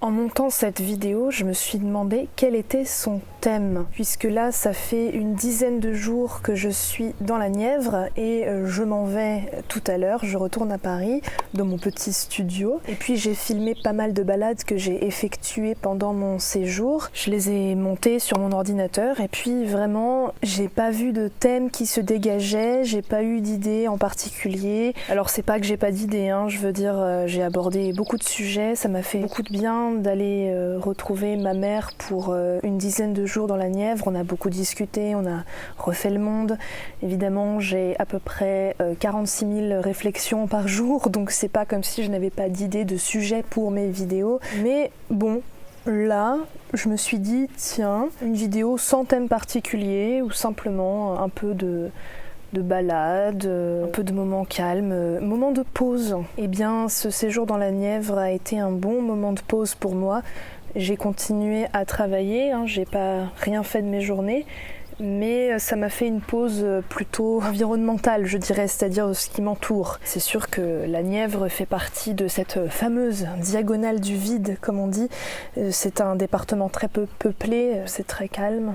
En montant cette vidéo, je me suis demandé quel était son thème, puisque là, ça fait une dizaine de jours que je suis dans la Nièvre et je m'en vais tout à l'heure, je retourne à Paris, dans mon petit studio. Et puis j'ai filmé pas mal de balades que j'ai effectuées pendant mon séjour. Je les ai montées sur mon ordinateur et puis vraiment, j'ai pas vu de thème qui se dégageait, j'ai pas eu d'idée en particulier. Alors c'est pas que j'ai pas d'idée, hein, je veux dire, j'ai abordé beaucoup de sujets, ça m'a fait beaucoup de bien d'aller retrouver ma mère pour une dizaine de jours dans la Nièvre. On a beaucoup discuté, on a refait le monde. Évidemment, j'ai à peu près 46 000 réflexions par jour, donc c'est pas comme si je n'avais pas d'idée de sujet pour mes vidéos. Mais bon, là, je me suis dit, tiens, une vidéo sans thème particulier ou simplement un peu de balade, un peu de moments calmes, moments de pause. Eh bien, ce séjour dans la Nièvre a été un bon moment de pause pour moi. J'ai continué à travailler, j'ai pas rien fait de mes journées, mais ça m'a fait une pause plutôt environnementale, je dirais, c'est-à-dire de ce qui m'entoure. C'est sûr que la Nièvre fait partie de cette fameuse diagonale du vide, comme on dit. C'est un département très peu peuplé, c'est très calme.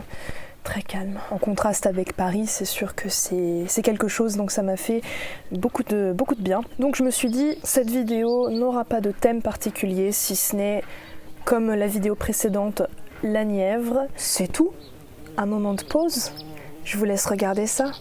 Très calme. En contraste avec Paris, c'est sûr que c'est quelque chose, donc ça m'a fait beaucoup de bien. Donc je me suis dit, cette vidéo n'aura pas de thème particulier, si ce n'est, comme la vidéo précédente, la Nièvre. C'est tout. Un moment de pause. Je vous laisse regarder ça.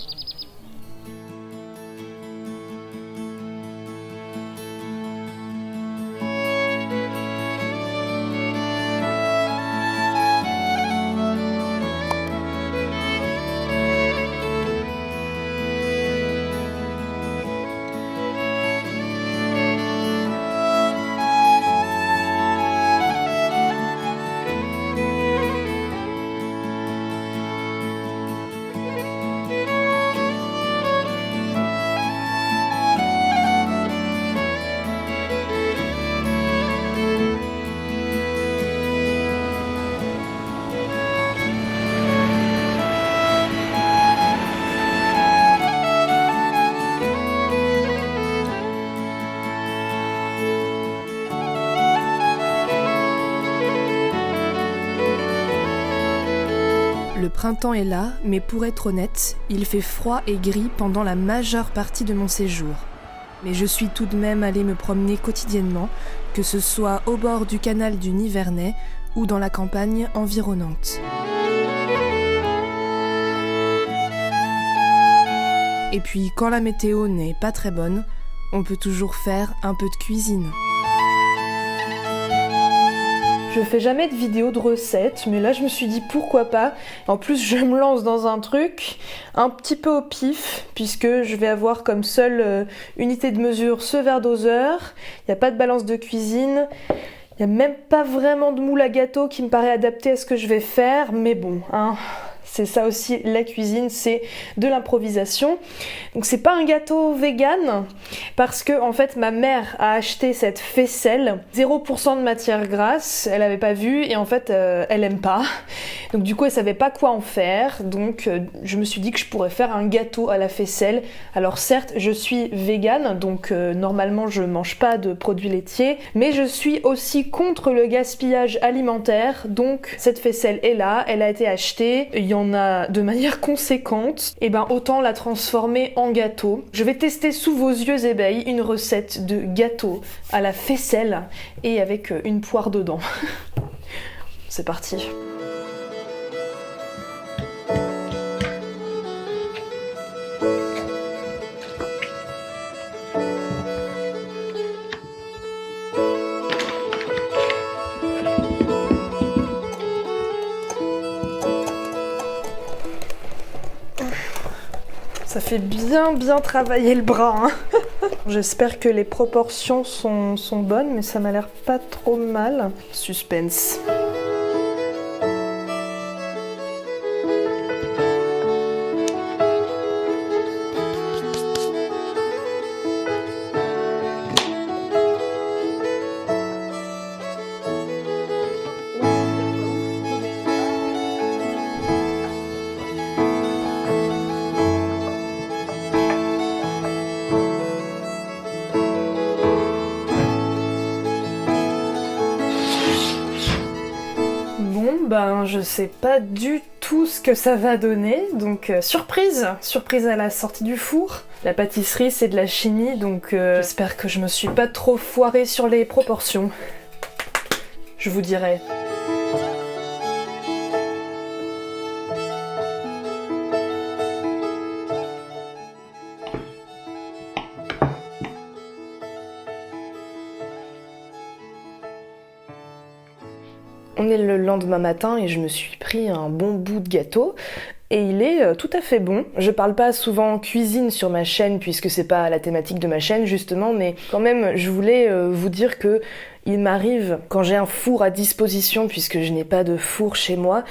Le printemps est là, mais pour être honnête, il fait froid et gris pendant la majeure partie de mon séjour. Mais je suis tout de même allée me promener quotidiennement, que ce soit au bord du canal du Nivernais ou dans la campagne environnante. Et puis, quand la météo n'est pas très bonne, on peut toujours faire un peu de cuisine. Je fais jamais de vidéo de recettes, mais là je me suis dit pourquoi pas. En plus je me lance dans un truc un petit peu au pif, puisque je vais avoir comme seule unité de mesure ce verre doseur. Il n'y a pas de balance de cuisine, il n'y a même pas vraiment de moule à gâteau qui me paraît adapté à ce que je vais faire, mais bon, c'est ça aussi la cuisine, c'est de l'improvisation. Donc c'est pas un gâteau vegan parce que en fait ma mère a acheté cette faisselle, 0% de matière grasse, elle avait pas vu et en fait elle aime pas. Donc du coup elle savait pas quoi en faire. Donc je me suis dit que je pourrais faire un gâteau à la faisselle. Alors certes, je suis vegan, donc normalement je mange pas de produits laitiers, mais je suis aussi contre le gaspillage alimentaire. Donc cette faisselle est là, elle a été achetée, il y en a de manière conséquente, et ben autant la transformer en gâteau. Je vais tester sous vos yeux ébahis une recette de gâteau à la faisselle et avec une poire dedans. C'est parti. Ça fait bien travailler le bras. J'espère que les proportions sont bonnes, mais ça m'a l'air pas trop mal. Suspense. je sais pas du tout ce que ça va donner, donc surprise à la sortie du four. La pâtisserie c'est de la chimie, donc j'espère que je me suis pas trop foirée sur les proportions. Je vous dirai. On est le lendemain matin et je me suis pris un bon bout de gâteau et il est tout à fait bon. Je parle pas souvent cuisine sur ma chaîne puisque c'est pas la thématique de ma chaîne justement, mais quand même je voulais vous dire que il m'arrive, quand j'ai un four à disposition, puisque je n'ai pas de four chez moi,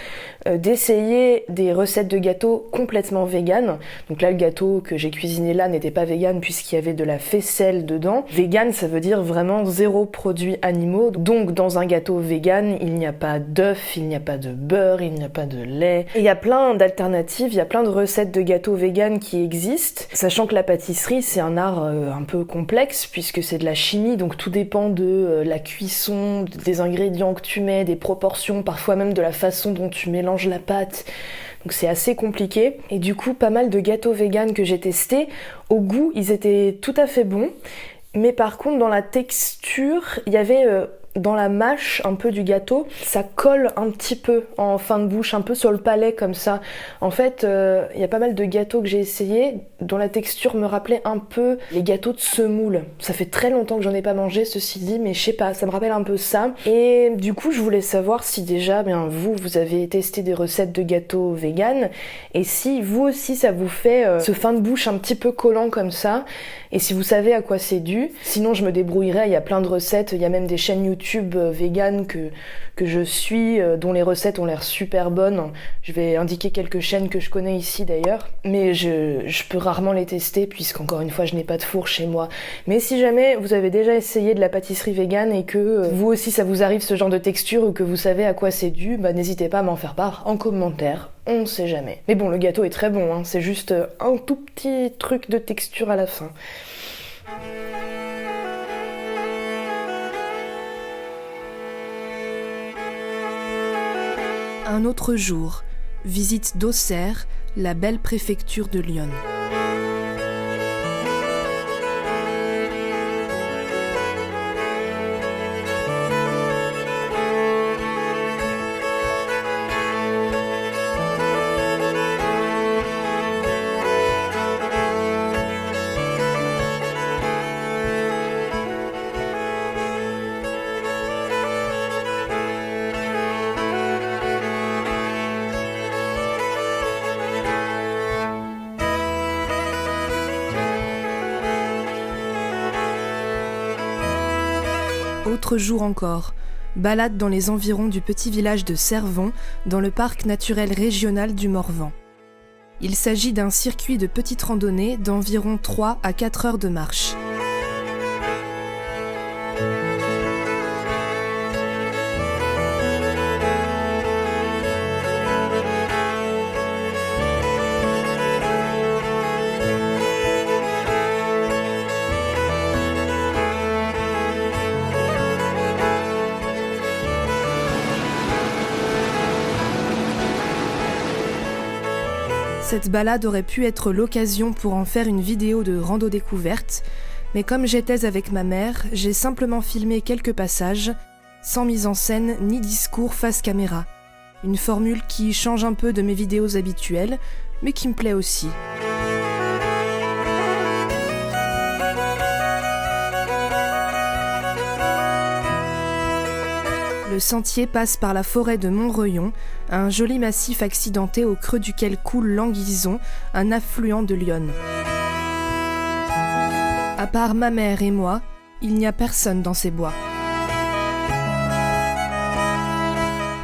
d'essayer des recettes de gâteaux complètement véganes. Donc là, le gâteau que j'ai cuisiné là n'était pas vegan puisqu'il y avait de la faisselle dedans. Vegan, ça veut dire vraiment 0 produits animaux. Donc dans un gâteau vegan, il n'y a pas d'œufs, il n'y a pas de beurre, il n'y a pas de lait. Et il y a plein d'alternatives, il y a plein de recettes de gâteaux vegan qui existent. Sachant que la pâtisserie, c'est un art un peu complexe puisque c'est de la chimie, donc tout dépend de la cuisson, des ingrédients que tu mets, des proportions, parfois même de la façon dont tu mélanges la pâte. Donc c'est assez compliqué. Et du coup, pas mal de gâteaux véganes que j'ai testés, au goût, ils étaient tout à fait bons. Mais par contre, dans la texture, il y avait dans la mâche un peu du gâteau, ça colle un petit peu en fin de bouche, un peu sur le palais comme ça. En fait, il y a pas mal de gâteaux que j'ai essayés dont la texture me rappelait un peu les gâteaux de semoule. Ça fait très longtemps que j'en ai pas mangé, ceci dit, mais je sais pas, ça me rappelle un peu ça. Et du coup, je voulais savoir si déjà, vous avez testé des recettes de gâteaux vegan, et si vous aussi ça vous fait ce fin de bouche un petit peu collant comme ça, et si vous savez à quoi c'est dû. Sinon, je me débrouillerai, il y a plein de recettes, il y a même des chaînes YouTube vegan que je suis, dont les recettes ont l'air super bonnes. Je vais indiquer quelques chaînes que je connais ici d'ailleurs, mais je peux rarement les tester puisqu'encore une fois je n'ai pas de four chez moi. Mais si jamais vous avez déjà essayé de la pâtisserie vegan et que vous aussi ça vous arrive ce genre de texture ou que vous savez à quoi c'est dû, n'hésitez pas à m'en faire part en commentaire, on ne sait jamais. Mais bon, le gâteau est très bon, c'est juste un tout petit truc de texture à la fin. Un autre jour, visite d'Auxerre, la belle préfecture de Lyon. Autre jour encore, balade dans les environs du petit village de Cervon, dans le parc naturel régional du Morvan. Il s'agit d'un circuit de petite randonnée d'environ 3 à 4 heures de marche. Cette balade aurait pu être l'occasion pour en faire une vidéo de rando découverte, mais comme j'étais avec ma mère, j'ai simplement filmé quelques passages, sans mise en scène ni discours face caméra. Une formule qui change un peu de mes vidéos habituelles, mais qui me plaît aussi. Le sentier passe par la forêt de Montreuil, un joli massif accidenté au creux duquel coule l'Anguison, un affluent de l'Yonne. À part ma mère et moi, il n'y a personne dans ces bois.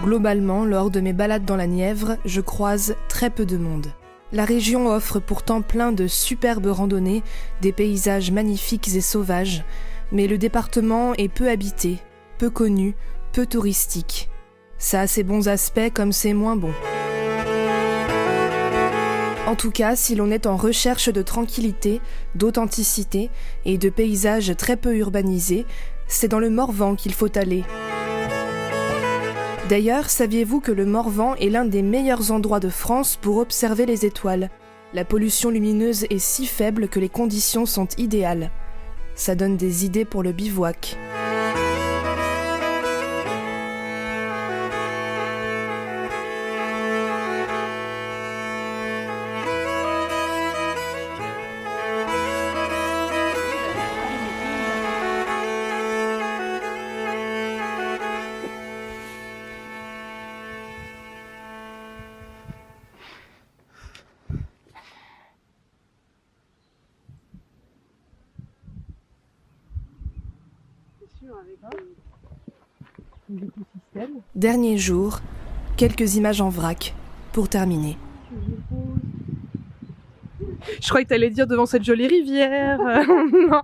Globalement, lors de mes balades dans la Nièvre, je croise très peu de monde. La région offre pourtant plein de superbes randonnées, des paysages magnifiques et sauvages, mais le département est peu habité, peu connu, peu touristique. Ça a ses bons aspects comme ses moins bons. En tout cas, si l'on est en recherche de tranquillité, d'authenticité et de paysages très peu urbanisés, c'est dans le Morvan qu'il faut aller. D'ailleurs, saviez-vous que le Morvan est l'un des meilleurs endroits de France pour observer les étoiles ? La pollution lumineuse est si faible que les conditions sont idéales. Ça donne des idées pour le bivouac. Dernier jour, quelques images en vrac, pour terminer. Je croyais que t'allais dire devant cette jolie rivière. Non.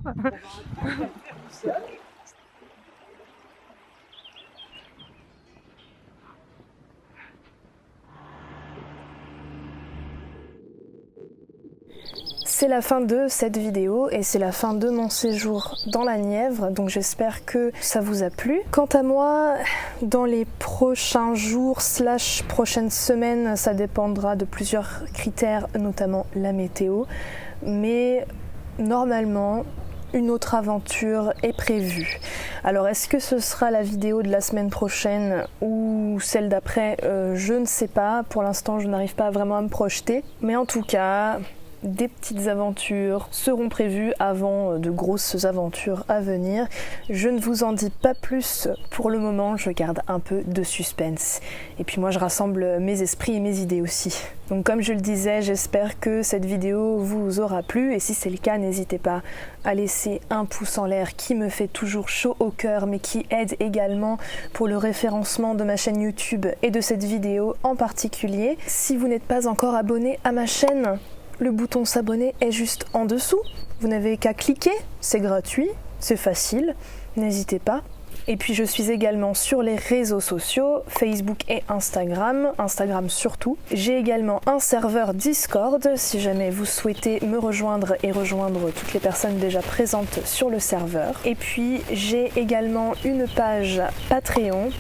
C'est la fin de cette vidéo et c'est la fin de mon séjour dans la Nièvre, donc j'espère que ça vous a plu. Quant à moi, dans les prochains jours / prochaines semaines, ça dépendra de plusieurs critères, notamment la météo, mais normalement, une autre aventure est prévue. Alors est-ce que ce sera la vidéo de la semaine prochaine ou celle d'après? Je ne sais pas, pour l'instant je n'arrive pas vraiment à me projeter, mais en tout cas, des petites aventures seront prévues avant de grosses aventures à venir. Je ne vous en dis pas plus pour le moment, je garde un peu de suspense. Et puis moi je rassemble mes esprits et mes idées aussi. Donc comme je le disais, j'espère que cette vidéo vous aura plu et si c'est le cas, n'hésitez pas à laisser un pouce en l'air qui me fait toujours chaud au cœur mais qui aide également pour le référencement de ma chaîne YouTube et de cette vidéo en particulier. Si vous n'êtes pas encore abonné à ma chaîne, le bouton s'abonner est juste en dessous. Vous n'avez qu'à cliquer, c'est gratuit, c'est facile, n'hésitez pas. Et puis je suis également sur les réseaux sociaux, Facebook et Instagram surtout. J'ai également un serveur Discord si jamais vous souhaitez me rejoindre et rejoindre toutes les personnes déjà présentes sur le serveur. Et puis j'ai également une page Patreon,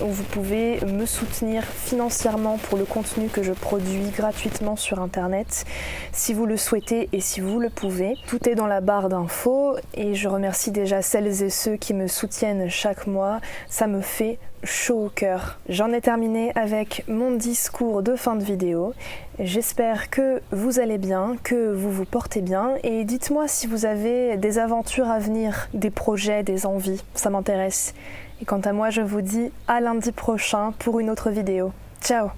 où vous pouvez me soutenir financièrement pour le contenu que je produis gratuitement sur internet si vous le souhaitez et si vous le pouvez. Tout est dans la barre d'infos et je remercie déjà celles et ceux qui me soutiennent chaque mois, ça me fait chaud au cœur. J'en ai terminé avec mon discours de fin de vidéo. J'espère que vous allez bien, que vous vous portez bien et dites-moi si vous avez des aventures à venir, des projets, des envies, ça m'intéresse. Et quant à moi, je vous dis à lundi prochain pour une autre vidéo. Ciao!